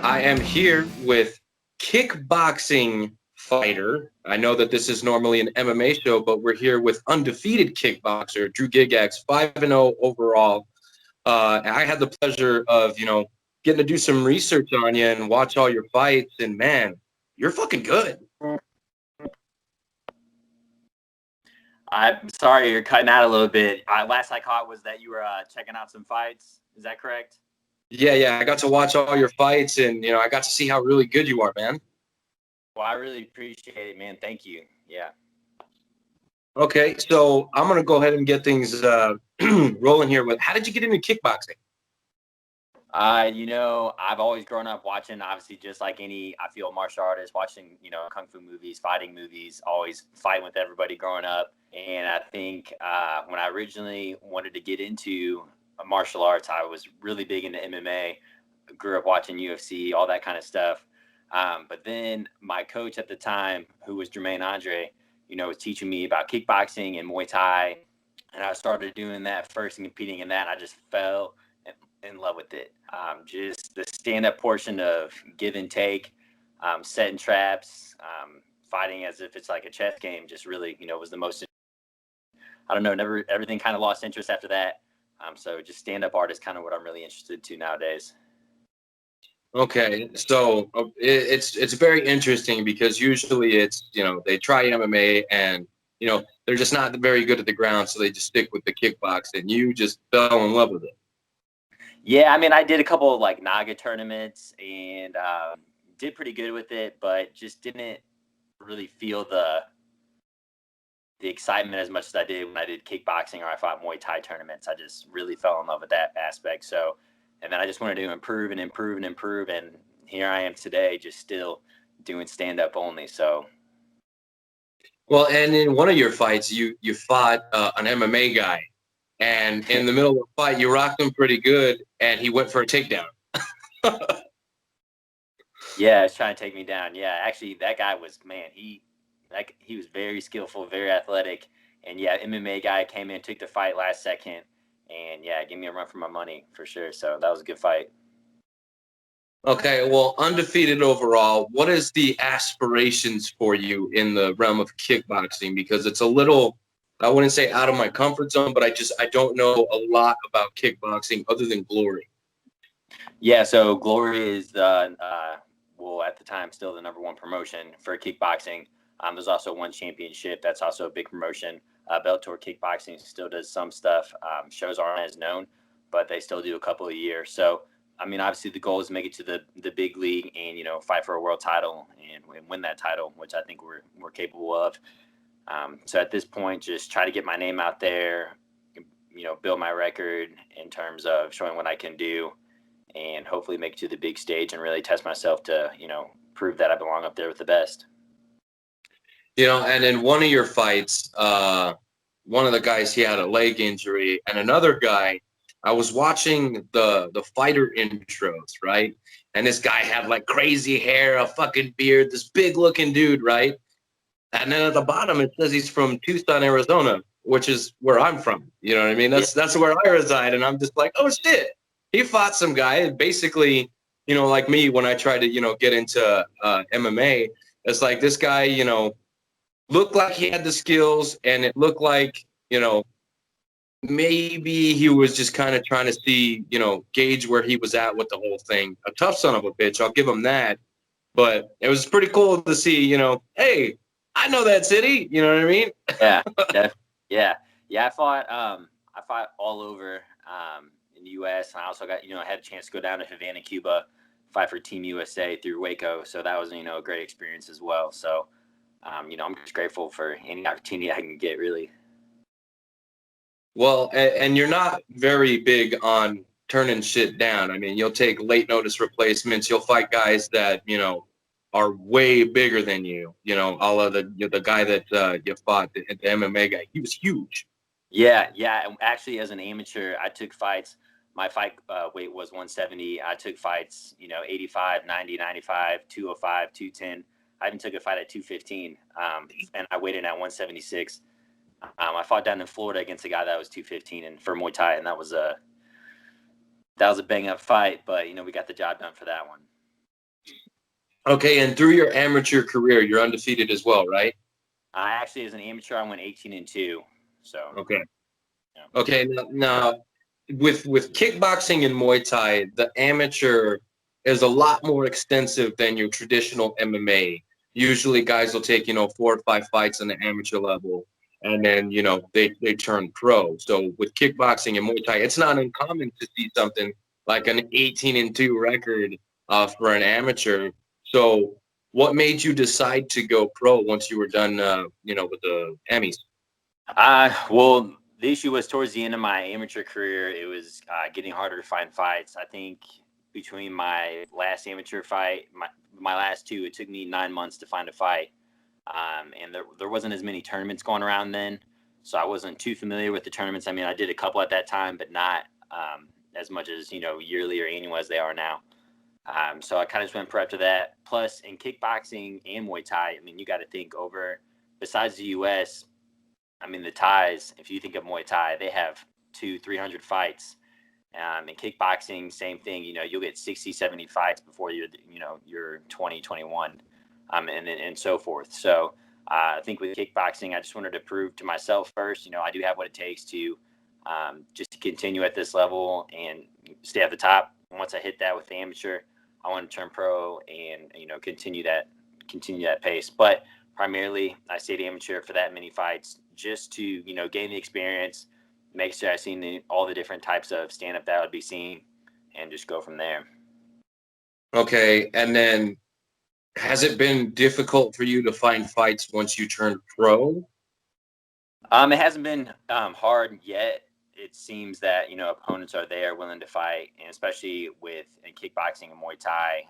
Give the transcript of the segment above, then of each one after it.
I am here with kickboxing fighter. I know that this is normally an MMA show, but we're here with undefeated kickboxer Drew Gigax, 5-0 overall. I had the pleasure of, getting to do some research on you and watch all your fights, and man, you're fucking good. I'm sorry, you're cutting out a little bit. Last I caught was that you were checking out some fights. Is that correct? Yeah, I got to watch all your fights, and I got to see how really good you are, man. Well, I really appreciate it, man. Thank you. Yeah. Okay, so I'm gonna go ahead and get things rolling here. With how did you get into kickboxing? I've always grown up watching, obviously, just like any, I feel, martial artist, watching, kung fu movies, fighting movies, always fighting with everybody growing up. And I think when I originally wanted to get into martial arts, I was really big into MMA, grew up watching UFC, all that kind of stuff. But then my coach at the time, who was Jermaine Andre, was teaching me about kickboxing and Muay Thai. And I started doing that first and competing in that. And I just fell in love with it. Just the stand-up portion of give and take, setting traps, fighting as if it's like a chess game, just really, was the most. I don't know. Never everything kind of lost interest after that. So just stand-up art is kind of what I'm really interested to nowadays. Okay, so it's very interesting because usually it's they try MMA and they're just not very good at the ground, so they just stick with the kickboxing. You just fell in love with it. Yeah, I mean, I did a couple of like Naga tournaments and did pretty good with it, but just didn't really feel the excitement as much as I did when I did kickboxing or I fought Muay Thai tournaments. I just really fell in love with that aspect. So, and then I just wanted to improve and improve and improve, and here I am today, just still doing stand up only. So. Well, and in one of your fights, you fought an MMA guy, and in the middle of the fight, you rocked him pretty good, and he went for a takedown. Yeah, it's trying to take me down. Yeah, actually, that guy was, man, he was very skillful, very athletic, and yeah, MMA guy came in, took the fight last second, and yeah, gave me a run for my money for sure. So that was a good fight. Okay, well, undefeated overall, what is the aspirations for you in the realm of kickboxing? Because it's a little, I wouldn't say out of my comfort zone, but I don't know a lot about kickboxing other than Glory. Yeah, so Glory is well, at the time, still the #1 promotion for kickboxing. There's also one championship that's also a big promotion. Bellator Kickboxing still does some stuff. Shows aren't as known, but they still do a couple a year. So, I mean, obviously the goal is to make it to the big league and fight for a world title and win that title, which I think we're capable of. So at this point, just try to get my name out there, build my record in terms of showing what I can do, and hopefully make it to the big stage and really test myself to, prove that I belong up there with the best. And in one of your fights, one of the guys, he had a leg injury, and another guy, I was watching the fighter intros, right? And this guy had like crazy hair, a fucking beard, this big looking dude, right? And then at the bottom it says he's from Tucson, Arizona, which is where I'm from. You know what I mean? That's where I reside, and I'm just like, oh shit. He fought some guy, basically, like me when I tried to, get into MMA. It's like this guy, looked like he had the skills, and it looked like, maybe he was just kind of trying to see, gauge where he was at with the whole thing. A tough son of a bitch, I'll give him that. But it was pretty cool to see, hey, I know that city. You know what I mean? Yeah, definitely. Yeah. I fought all over in the U.S. And I also got, I had a chance to go down to Havana, Cuba, fight for Team USA through Waco. So that was, a great experience as well. So, I'm just grateful for any opportunity I can get, really. Well, and you're not very big on turning shit down. I mean, you'll take late notice replacements. You'll fight guys that, are way bigger than you. All of the guy that you fought, the MMA guy, he was huge. Yeah. Actually, as an amateur, I took fights. My fight weight was 170. I took fights, 85, 90, 95, 205, 210. I even took a fight at 215, and I weighed in at 176. I fought down in Florida against a guy that was 215 and for Muay Thai, and that was a bang up fight, but we got the job done for that one. Okay, and through your amateur career, you're undefeated as well, right? I actually, as an amateur, I went 18-2. So Okay. yeah. Okay. Now, with kickboxing and Muay Thai, the amateur is a lot more extensive than your traditional MMA. Usually, guys will take 4 or 5 fights on the amateur level, and then they turn pro. So with kickboxing and Muay Thai, it's not uncommon to see something like an 18-2 record for an amateur. So, what made you decide to go pro once you were done, with the Emmys? Well, the issue was towards the end of my amateur career, it was getting harder to find fights. I think between my last amateur fight, my last two, it took me 9 months to find a fight. And there wasn't as many tournaments going around then. So I wasn't too familiar with the tournaments. I mean, I did a couple at that time, but not as much as, yearly or annual as they are now. So I kind of just went prep to that. Plus, in kickboxing and Muay Thai, I mean, you got to think besides the U.S., I mean, the Thais, if you think of Muay Thai, they have 200-300 fights. In kickboxing, same thing. You'll get 60-70 fights before you're 20-21, and so forth. So I think with kickboxing, I just wanted to prove to myself first, I do have what it takes to just to continue at this level and stay at the top. And once I hit that with the amateur, I want to turn pro and continue that pace. But primarily, I stayed amateur for that many fights just to gain the experience, make sure I've seen all the different types of stand-up that I would be seeing, and just go from there. Okay, and then has it been difficult for you to find fights once you turned pro? It hasn't been hard yet. It seems that opponents are there willing to fight, and especially in kickboxing and Muay Thai,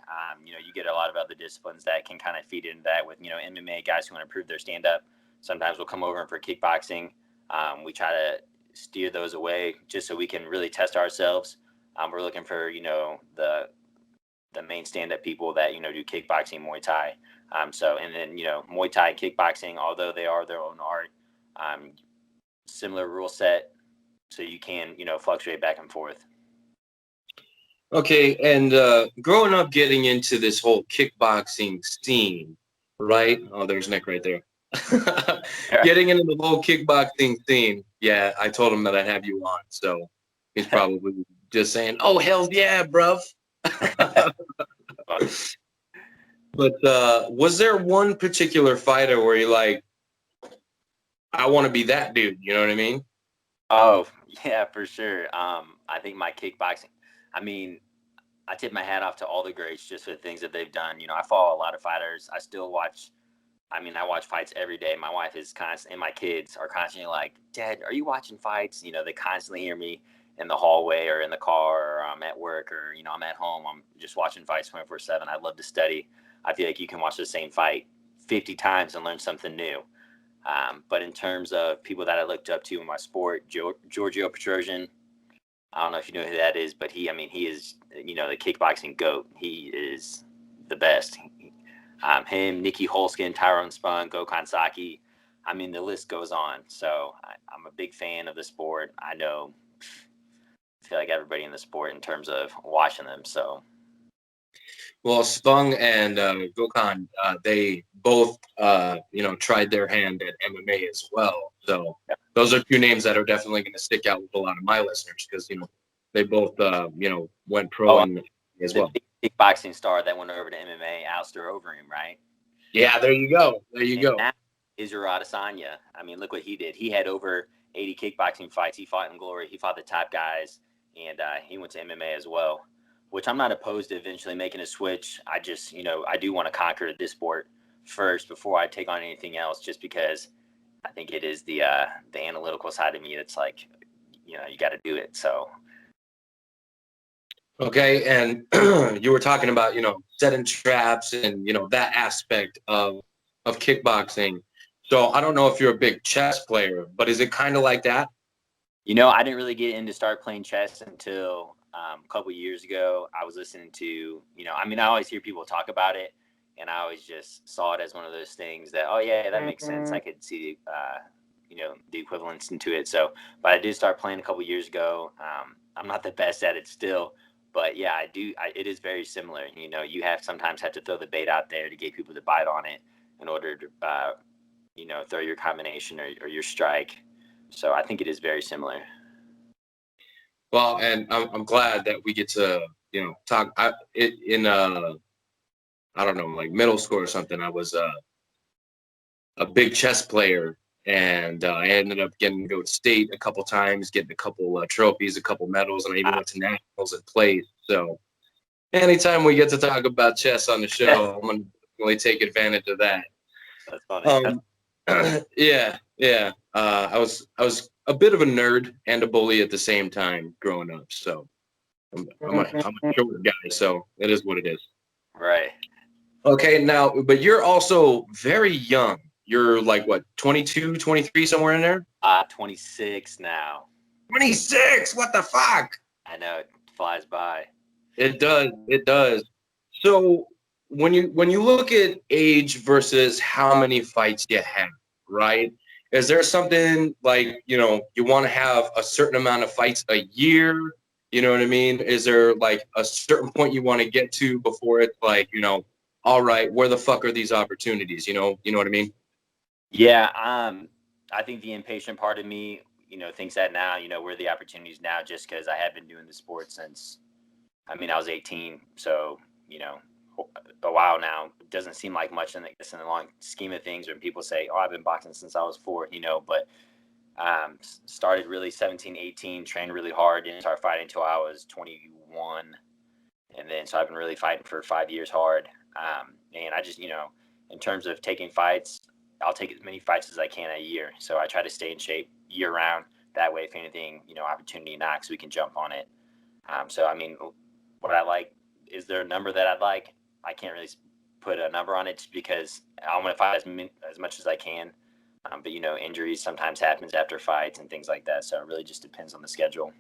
you get a lot of other disciplines that can kind of feed into that. With MMA guys who want to improve their stand-up, sometimes we'll come over for kickboxing. We try to steer those away just so we can really test ourselves. We're looking for the main stand-up people that do kickboxing, Muay Thai. And then Muay Thai and kickboxing, although they are their own art, similar rule set, so you can fluctuate back and forth. Okay, and growing up, getting into this whole kickboxing scene, right? Oh, there's Nick right there. Getting into the whole kickboxing scene. Yeah, I told him that I'd have you on, so he's probably just saying, "Oh, hell yeah, bruv." But was there one particular fighter where you're like, I want to be that dude? You know what I mean? Oh, yeah, for sure. I think my kickboxing, I mean, I tip my hat off to all the greats just for the things that they've done. I follow a lot of fighters. I watch fights every day. My wife is constant, and my kids are constantly like, "Dad, are you watching fights?" They constantly hear me in the hallway or in the car, or I'm at work, or I'm at home. I'm just watching fights 24/7. I love to study. I feel like you can watch the same fight 50 times and learn something new. But in terms of people that I looked up to in my sport, Giorgio Petrosian, I don't know if you know who that is, but he is, the kickboxing GOAT. He is the best. Him, Nikki Holskin, Tyrone Spong, Gokhan Saki. I mean, the list goes on. So I'm a big fan of the sport. I feel like everybody in the sport in terms of watching them. So. Well, Spung and Gokhan, they both, tried their hand at MMA as well. So those are two names that are definitely going to stick out with a lot of my listeners because, they both, went pro as well. The kickboxing star that went over to MMA, Alistair Overeem, right? Yeah, there you go. There you go. Now, Israel Adesanya. I mean, look what he did. He had over 80 kickboxing fights. He fought in Glory. He fought the top guys, and he went to MMA as well, which I'm not opposed to eventually making a switch. I just, I do want to conquer this sport first before I take on anything else, just because I think it is the analytical side of me that's like, you got to do it. So. Okay, and you were talking about, setting traps and, that aspect of kickboxing. So I don't know if you're a big chess player, but is it kind of like that? I didn't really get into start playing chess until a couple of years ago. I was listening to, I always hear people talk about it, and I always just saw it as one of those things that, oh yeah, that makes sense. I could see, the equivalence into it. So, but I did start playing a couple of years ago. I'm not the best at it still, But yeah, it is very similar. You know, you sometimes have to throw the bait out there to get people to bite on it in order to, you know, throw your combination or your strike. So I think it is very similar. Well, and I'm glad that we get to, you know, talk. I don't know, like middle school or something. I was a big chess player, and I ended up getting to go to state a couple times, getting a couple trophies, a couple medals, and I even went to nationals and played. So anytime we get to talk about chess on the show, I'm gonna really take advantage of that. That's funny. Yeah. I was a bit of a nerd and a bully at the same time growing up. So I'm a short guy, so it is what it is. Right. Okay, now, but you're also very young. You're like what, 22, 23, somewhere in there? 26 now. 26. What the fuck? I know, it flies by. It does. It does. So when you look at age versus how many fights you have, right? Is there something like, you know, you want to have a certain amount of fights a year? You know what I mean? Is there like a certain point you want to get to before it's like, you know, all right, where the fuck are these opportunities? You know what I mean? Yeah. I think the impatient part of me, you know, thinks that now, you know, where are the opportunities now, just because I have been doing the sport since, I mean, I was 18. So, you know, a while now. It doesn't seem like much in the long scheme of things when people say, oh, I've been boxing since I was 4, you know, but started really 17, 18, trained really hard, didn't start fighting until I was 21. And then, so I've been really fighting for 5 years hard. And I just, you know, in terms of taking fights, I'll take as many fights as I can a year. So I try to stay in shape year round. That way, if anything, you know, opportunity knocks, we can jump on it. So, I mean, what I like, is there a number that I'd like? I can't really put a number on it just because I want to fight as much as I can. But, you know, injuries sometimes happens after fights and things like that. So it really just depends on the schedule.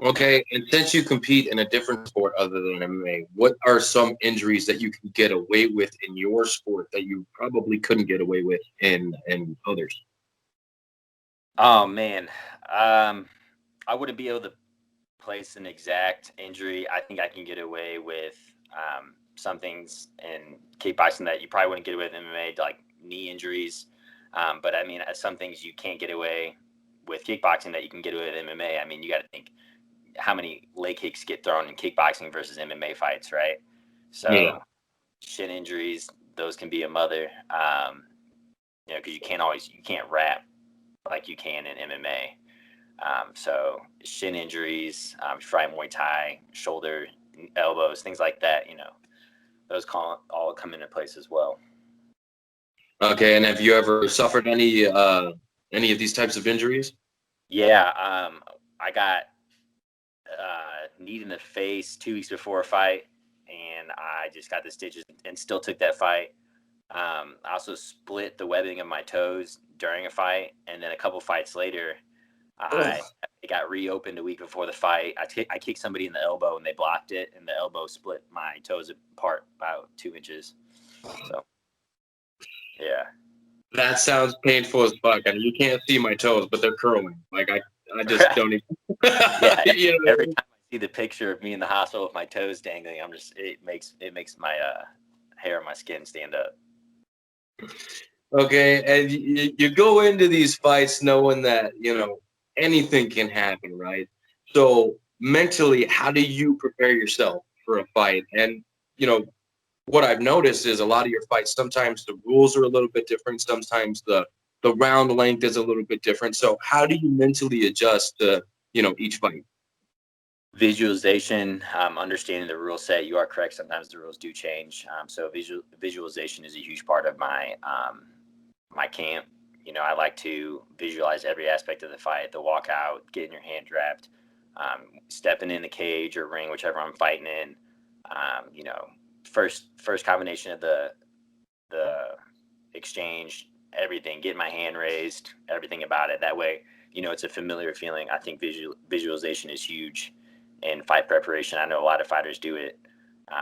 Okay, and since you compete in a different sport other than MMA, what are some injuries that you can get away with in your sport that you probably couldn't get away with in others? Oh, man. I wouldn't be able to place an exact injury. I think I can get away with some things in kickboxing that you probably wouldn't get away with in MMA, like knee injuries. But I mean, some things you can't get away with kickboxing that you can get away with MMA. I mean, you got to think how many leg kicks get thrown in kickboxing versus MMA fights, right? So Yeah. shin injuries, those can be a mother. You know, because you can't wrap like you can in MMA. So shin injuries, fight Muay Thai, shoulder, elbows, things like that, you know, those all come into place as well. Okay, and have you ever suffered any of these types of injuries? Yeah, I got kneed in the face 2 weeks before a fight, and I just got the stitches and still took that fight. I also split the webbing of my toes during a fight, and then a couple fights later, it got reopened a week before the fight. I kicked somebody in the elbow and they blocked it, and the elbow split my toes apart about 2 inches. So, yeah. That sounds painful as fuck. I mean, you can't see my toes, but they're curling. Like I just don't even. Yeah. You know? Every time I see the picture of me in the hospital with my toes dangling, it makes my hair on my skin stand up. Okay, and you go into these fights knowing that, you know, anything can happen, right? So mentally, how do you prepare yourself for a fight? And, you know, what I've noticed is a lot of your fights, sometimes the rules are a little bit different. Sometimes the round length is a little bit different. So how do you mentally adjust to, you know, each fight? Visualization, understanding the rule set. You are correct. Sometimes the rules do change. So visualization is a huge part of my camp. You know, I like to visualize every aspect of the fight, the walkout, getting your hand wrapped, stepping in the cage or ring, whichever I'm fighting in. You know, first combination of the exchange, everything, getting my hand raised, everything about it. That way, you know, it's a familiar feeling. I think visualization is huge in fight preparation. I know a lot of fighters do it.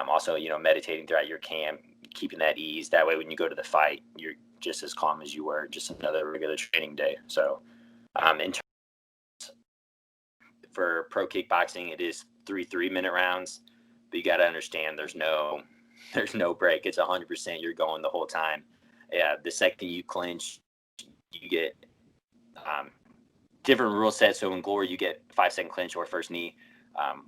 Also, you know, meditating throughout your camp, keeping that ease. That way, when you go to the fight, you're just as calm as you were just another regular training day. So, in terms for pro kickboxing, it is 3 3-minute rounds, but you got to understand there's no break. It's 100%. You're going the whole time. Yeah, the second you clinch, you get different rule sets. So in Glory, you get 5-second clinch or first knee,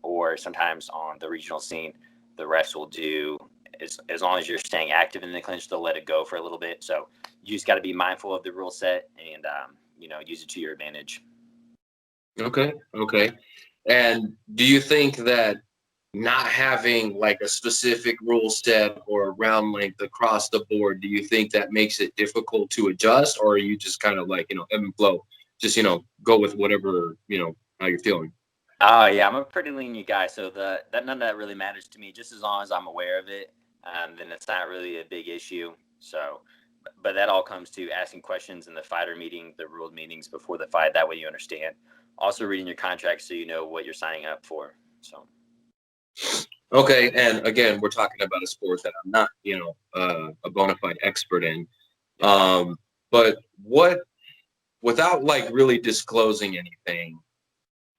or sometimes on the regional scene, the refs will do, as long as you're staying active in the clinch, they'll let it go for a little bit. So you just got to be mindful of the rule set and, use it to your advantage. Okay. And do you think that not having like a specific rule set or round length across the board, do you think that makes it difficult to adjust, or are you just kind of like, ebb and flow, just, go with whatever, how you're feeling? Yeah, I'm a pretty lenient guy, so that none of that really matters to me. Just as long as I'm aware of it, then it's not really a big issue. So, but that all comes to asking questions in the fighter meeting, the ruled meetings before the fight. That way you understand. Also reading your contract so you know what you're signing up for. So. Okay, and again, we're talking about a sport that I'm not, a bona fide expert in. But without like really disclosing anything,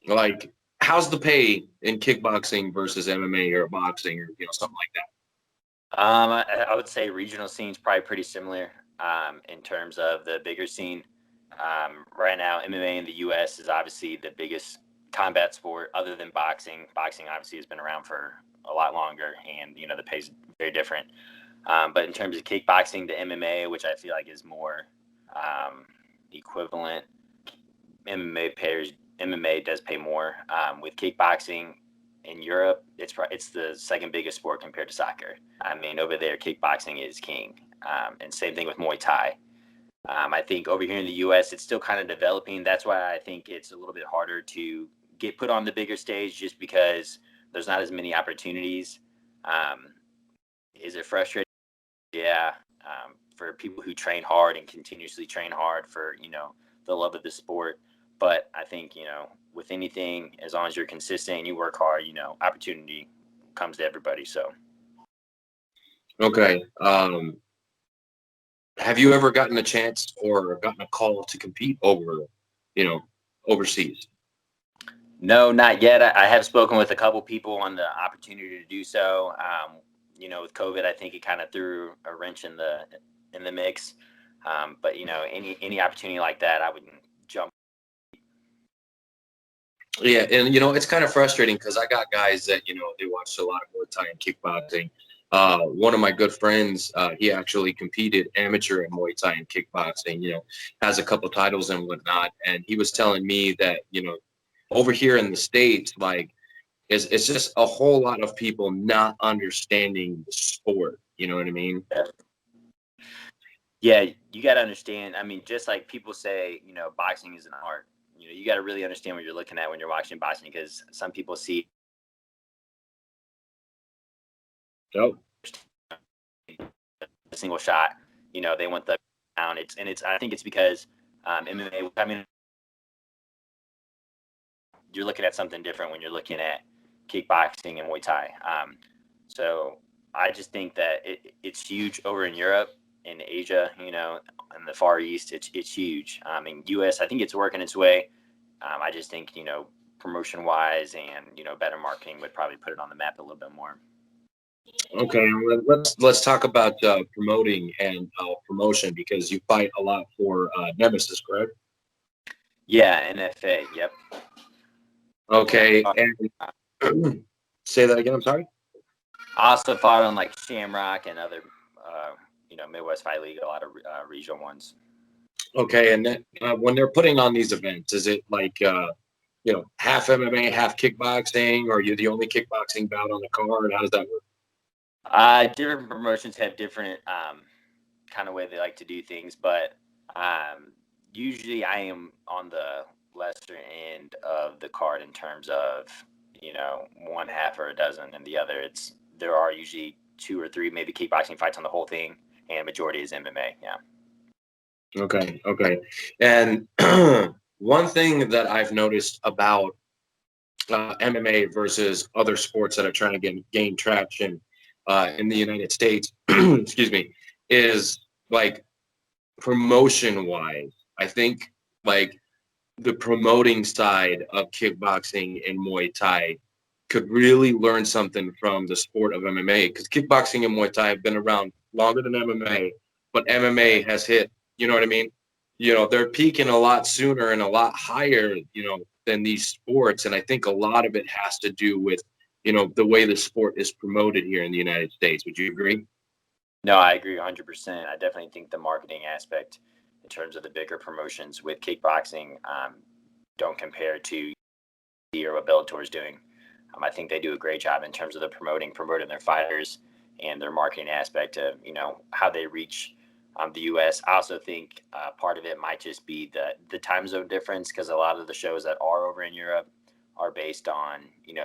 like how's the pay in kickboxing versus MMA or boxing or something like that? I would say regional scene's probably pretty similar in terms of the bigger scene. Right now, MMA in the U.S. is obviously the biggest combat sport other than boxing. Boxing obviously has been around for a lot longer, and the pay's very different. But in terms of kickboxing to MMA, which I feel like is more equivalent, MMA does pay more. With kickboxing in Europe, it's the second biggest sport compared to soccer. I mean, over there, kickboxing is king, and same thing with Muay Thai. I think over here in the U.S., it's still kind of developing. That's why I think it's a little bit harder to get put on the bigger stage, just because there's not as many opportunities. Is it frustrating? Yeah. For people who train hard and continuously train hard for, the love of the sport. But I think, with anything, as long as you're consistent and you work hard, opportunity comes to everybody. So. Okay. Have you ever gotten a chance or gotten a call to compete overseas? No, not yet. I have spoken with a couple people on the opportunity to do so. With COVID, I think it kind of threw a wrench in the mix. But any opportunity like that, I would jump. Yeah, and it's kind of frustrating because I got guys that they watch a lot of Muay Thai and kickboxing. One of my good friends, he actually competed amateur in Muay Thai and kickboxing. Has a couple titles and whatnot, and he was telling me that over here in the States, like it's just a whole lot of people not understanding the sport. You know what I mean? Yeah, you got to understand. I mean, just like people say, boxing is an art. You got to really understand what you're looking at when you're watching boxing, because some people see a single shot. They want the down. I think it's because MMA. I mean, you're looking at something different when you're looking at kickboxing and Muay Thai. So I just think that it's huge over in Europe, in Asia, in the Far East. It's huge. In U.S., I think it's working its way. I just think promotion wise and better marketing would probably put it on the map a little bit more. Okay, let's talk about promoting and promotion, because you fight a lot for Nemesis, correct? Yeah, NFA. Yep. Okay, and say that again. I'm sorry. I also fought on like Shamrock and other, Midwest Fight League, a lot of regional ones. Okay, and then when they're putting on these events, is it like half MMA, half kickboxing, or are you the only kickboxing bout on the card? How does that work? Different promotions have different kind of way they like to do things, but usually I am on the lesser end of the card in terms of one half or a dozen, and the other there are usually 2 or 3 maybe kickboxing fights on the whole thing, and majority is MMA. Yeah. Okay. And one thing that I've noticed about MMA versus other sports that are trying to gain traction in the United States, excuse me, is like promotion wise. I think like the promoting side of kickboxing and Muay Thai could really learn something from the sport of MMA, because kickboxing and Muay Thai have been around longer than MMA, but MMA has hit, you know what I mean? They're peaking a lot sooner and a lot higher, than these sports. And I think a lot of it has to do with, the way the sport is promoted here in the United States. Would you agree? No, I agree 100%. I definitely think the marketing aspect in terms of the bigger promotions with kickboxing don't compare to what Bellator is doing. I think they do a great job in terms of the promoting their fighters and their marketing aspect of, how they reach the U.S. I also think part of it might just be the time zone difference, because a lot of the shows that are over in Europe are based on,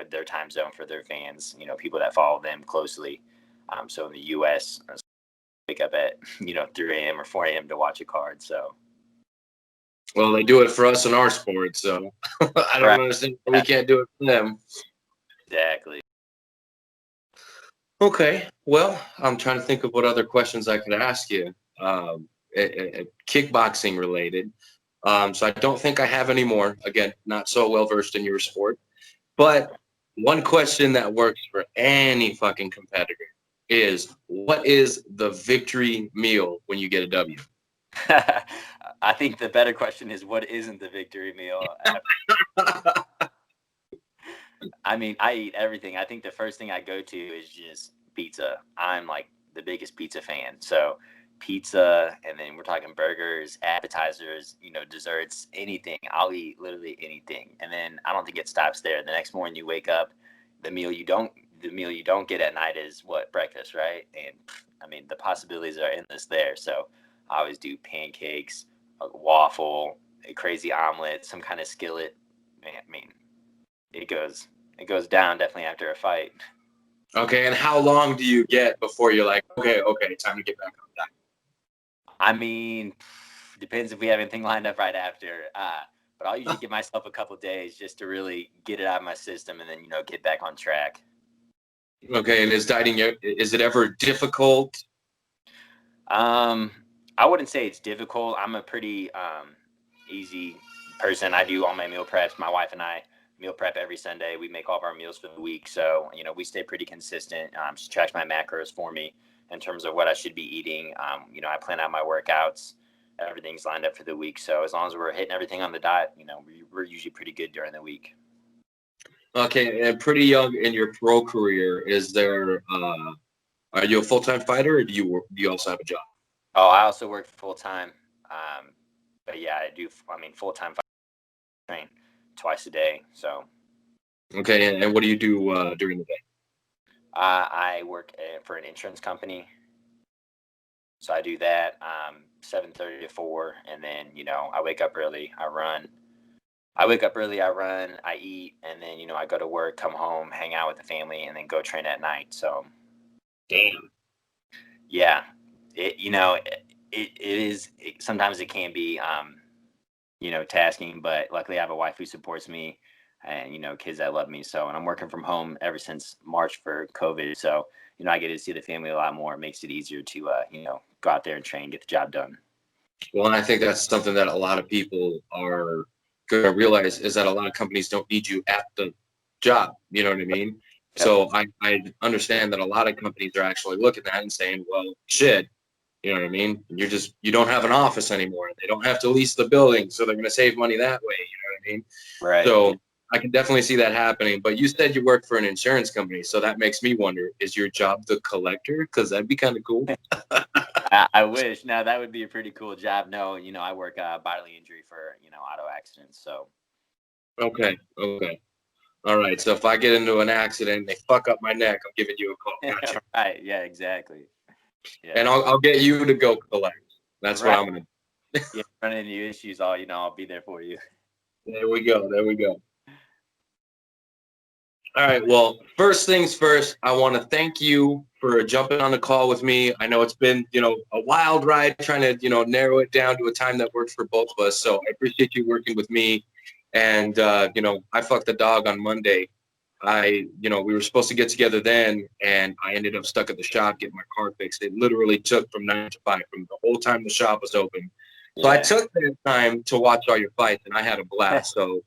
their time zone for their fans, people that follow them closely. So in the U.S., wake up at 3 a.m. or 4 a.m. to watch a card. So, well, they do it for us in our sport, so I don't understand why we can't do it for them. Exactly. Okay, well, I'm trying to think of what other questions I could ask you, kickboxing related. So I don't think I have any more. Again, not so well versed in your sport, but one question that works for any fucking competitor is, what is the victory meal when you get a W? I think the better question is, what isn't the victory meal? I mean, I eat everything. I think the first thing I go to is just pizza. I'm like the biggest pizza fan. So pizza, and then we're talking burgers, appetizers, desserts, anything. I'll eat literally anything. And then I don't think it stops there. The next morning you wake up, the meal you don't get at night is what? Breakfast, right? And I mean, the possibilities are endless there. So I always do pancakes, a waffle, a crazy omelet, some kind of skillet. Man, I mean, it goes down definitely after a fight. Okay, and how long do you get before you're like, okay, time to get back on that? I mean, depends if we have anything lined up right after. But I'll usually give myself a couple days just to really get it out of my system, and then get back on track. Okay, and is it ever difficult? I wouldn't say it's difficult. I'm a pretty easy person. I do all my meal preps. My wife and I meal prep every Sunday. We make all of our meals for the week. So, we stay pretty consistent. She tracks my macros for me in terms of what I should be eating. I plan out my workouts. Everything's lined up for the week. So as long as we're hitting everything on the dot, we're usually pretty good during the week. Okay, and pretty young in your pro career, are you a full-time fighter, or do you also have a job? Oh, I also work full-time. But yeah, I do. I mean, full-time train twice a day. So. Okay, and what do you do during the day? I work for an insurance company. So I do that 7:30 to 4, and then I wake up early. I run. I eat, and then I go to work, come home, hang out with the family, and then go train at night. So. Damn. Yeah, it is. Sometimes it can be tasking, but luckily I have a wife who supports me, and kids that love me. So, and I'm working from home ever since March for COVID. So, I get to see the family a lot more. It makes it easier to go out there and train, get the job done. Well, and I think that's something that a lot of people are going to realize, is that a lot of companies don't need you at the job. You know what I mean? Yep. So I understand that a lot of companies are actually looking at that and saying, well, shit, you know what I mean? You don't have an office anymore. They don't have to lease the building, so they're going to save money that way. You know what I mean? Right. So I can definitely see that happening. But you said you work for an insurance company, so that makes me wonder, is your job the collector? Because that'd be kind of cool. I wish. Now, that would be a pretty cool job. No, I work bodily injury for, auto accidents. So. Okay. All right. So if I get into an accident and they fuck up my neck, I'm giving you a call. Gotcha. Right. Yeah, exactly. Yeah. And I'll get you to go collect. That's right. What I'm going to do. Yeah, running into issues, I'll be there for you. There we go. All right. Well, first things first, I want to thank you for jumping on the call with me. I know it's been, a wild ride trying to, narrow it down to a time that works for both of us. So I appreciate you working with me. And, I fucked the dog on Monday. We were supposed to get together then, and I ended up stuck at the shop getting my car fixed. It literally took from 9 to 5, from the whole time the shop was open. So I took that time to watch all your fights, and I had a blast. So,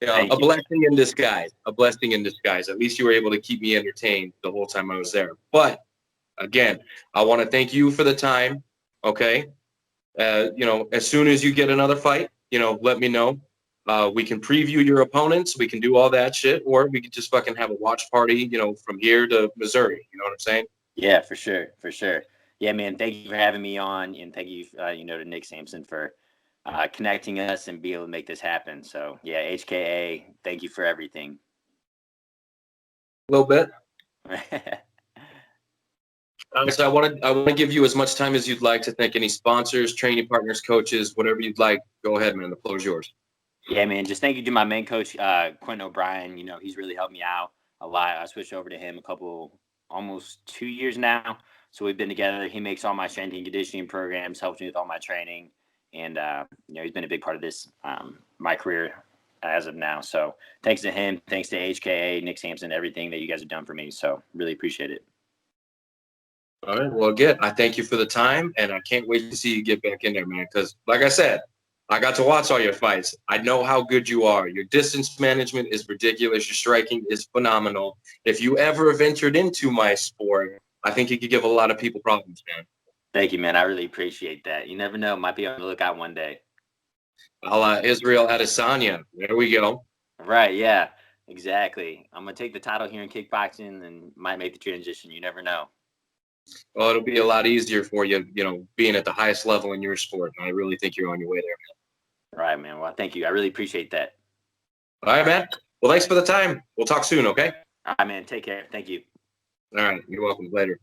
You know, Thank a you. blessing in disguise. A blessing in disguise. At least you were able to keep me entertained the whole time I was there. But again, I want to thank you for the time. Okay. You know, as soon as you get another fight, you know, let me know. We can preview your opponents. We can do all that shit, or we could just fucking have a watch party, you know, from here to Missouri. You know what I'm saying? Yeah, for sure, for sure. Yeah, man. Thank you for having me on, and thank you, you know, to Nick Sampson for connecting us and be able to make this happen. So yeah, HKA, thank you for everything. A little bit. So I want to give you as much time as you'd like to thank any sponsors, training partners, coaches, whatever you'd like. Go ahead, man. The floor is yours. Yeah, man. Just thank you to my main coach, Quentin O'Brien. You know, he's really helped me out a lot. I switched over to him almost 2 years now. So we've been together. He makes all my strength and conditioning programs, helps me with all my training, and you know, he's been a big part of this my career as of now. So thanks to him, thanks to HKA, Nick Sampson, everything that you guys have done for me. So really appreciate it. All right. Well, again, I thank you for the time, and I can't wait to see you get back in there, man. Because, like I said, I got to watch all your fights. I know how good you are. Your distance management is ridiculous. Your striking is phenomenal. If you ever ventured into my sport, I think you could give a lot of people problems, man. Thank you, man. I really appreciate that. You never know. Might be on the lookout one day. Israel Adesanya. There we go. Right. Yeah, exactly. I'm going to take the title here in kickboxing and might make the transition. You never know. Well, it'll be a lot easier for you, you know, being at the highest level in your sport. And I really think you're on your way there, man. Right, man. Well, thank you. I really appreciate that. All right, man. Well, thanks for the time. We'll talk soon, okay? All right, man. Take care. Thank you. All right. You're welcome. Later.